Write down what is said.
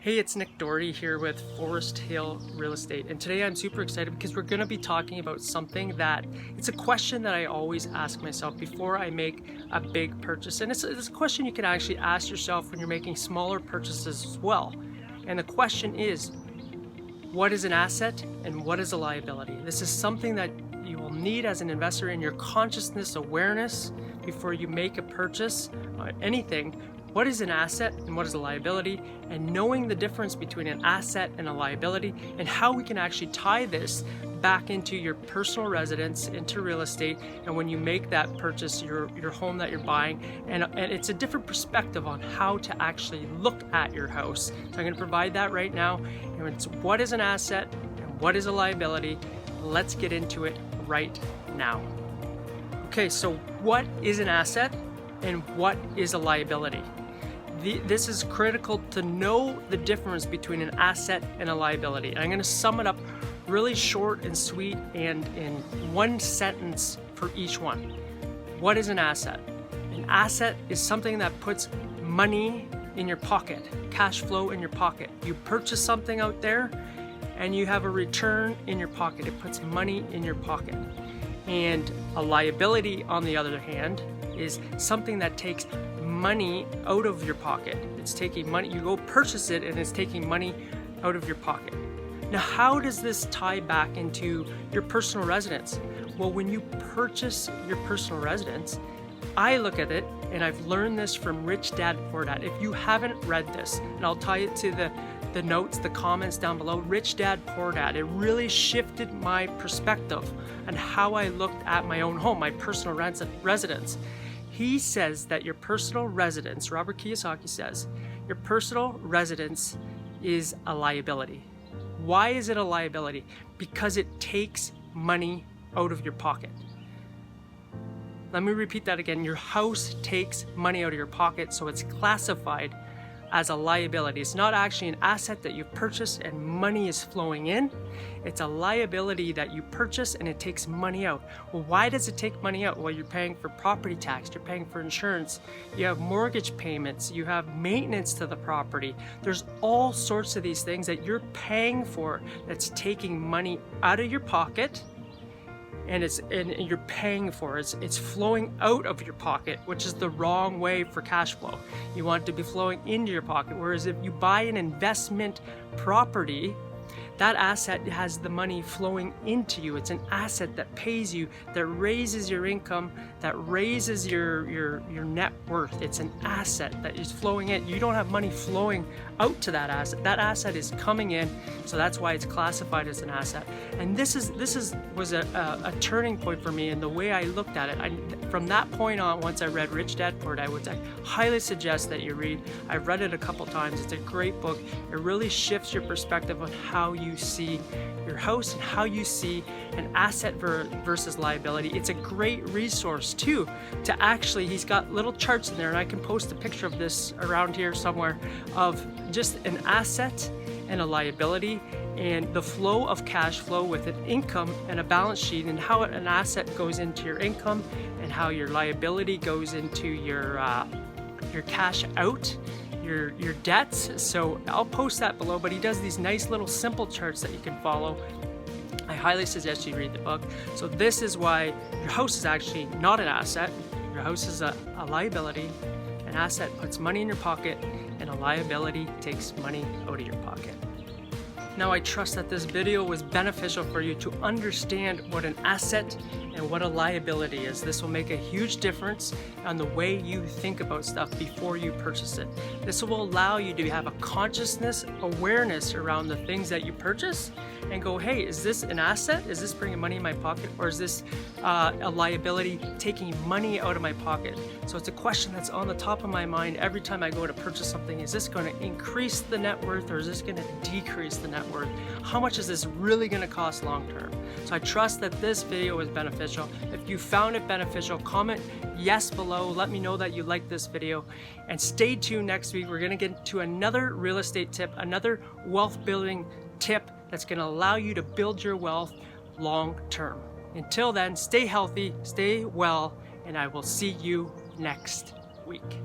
Hey, it's Nick Doherty here with Forest Hill Real Estate, and today I'm super excited because we're going to be talking about something that it's a question that I always ask myself before I make a big purchase, and it's a question you can actually ask yourself when you're making smaller purchases as well. And the question is, what is an asset and what is a liability? This is something that you will need as an investor in your consciousness awareness before you make a purchase on anything. What is an asset and what is a liability, and knowing the difference between an asset and a liability, and how we can actually tie this back into your personal residence, into real estate, and when you make that purchase, your home that you're buying, and it's a different perspective on how to actually look at your house. So I'm going to provide that right now, and it's what is an asset and what is a liability. Let's get into it right now. Okay, so what is an asset and what is a liability? This is critical to know the difference between an asset and a liability. And I'm going to sum it up really short and sweet and in one sentence for each one. What is an asset? An asset is something that puts money in your pocket, cash flow in your pocket. You purchase something out there and you have a return in your pocket. It puts money in your pocket. And a liability, on the other hand, is something that takes money out of your pocket. It's taking money, you go purchase it and it's taking money out of your pocket. Now, how does this tie back into your personal residence? Well, when you purchase your personal residence, I look at it, and I've learned this from Rich Dad Poor Dad. If you haven't read this, and I'll tie it to the notes, the comments down below, Rich Dad Poor Dad, it really shifted my perspective on how I looked at my own home, my personal residence. He says that your personal residence, Robert Kiyosaki says, your personal residence is a liability. Why is it a liability? Because it takes money out of your pocket. Let me repeat that again. Your house takes money out of your pocket, so it's classified as a liability. It's not actually an asset that you've purchased and money is flowing in. It's a liability that you purchase and it takes money out. Well, why does it take money out? Well, you're paying for property tax, you're paying for insurance, you have mortgage payments, you have maintenance to the property. There's all sorts of these things that you're paying for that's taking money out of your pocket. And you're paying for it. It's flowing out of your pocket, which is the wrong way for cash flow. You want it to be flowing into your pocket. Whereas if you buy an investment property, that asset has the money flowing into you. It's an asset that pays you, that raises your income, that raises your net worth. It's an asset that is flowing in. You don't have money flowing out to that asset. That asset is coming in, so that's why it's classified as an asset. And this was a turning point for me in the way I looked at it. From that point on, once I read Rich Dad Poor Dad, which I highly suggest that you read. I've read it a couple times. It's a great book. It really shifts your perspective on how you see your house and how you see an asset versus liability. It's a great resource too to actually, he's got little charts in there, and I can post a picture of this around here somewhere, of just an asset and a liability and the flow of cash flow with an income and a balance sheet, and how an asset goes into your income and how your liability goes into your cash out, your debts. So I'll post that below, but he does these nice little simple charts that you can follow. I highly suggest you read the book. So this is why your house is actually not an asset. Your house is a liability. An asset puts money in your pocket, and a liability takes money out of your pocket. Now, I trust that this video was beneficial for you to understand what an asset and what a liability is. This will make a huge difference on the way you think about stuff before you purchase it. This will allow you to have a consciousness awareness around the things that you purchase and go, hey, is this an asset? Is this bringing money in my pocket? Or is this a liability taking money out of my pocket? So it's a question that's on the top of my mind every time I go to purchase something. Is this going to increase the net worth, or is this going to decrease the net worth? How much is this really going to cost long term? So I trust that this video was beneficial. If you found it beneficial, comment yes below. Let me know that you liked this video, and stay tuned next week. We're going to get to another real estate tip, another wealth building tip that's going to allow you to build your wealth long term. Until then, stay healthy, stay well, and I will see you next week.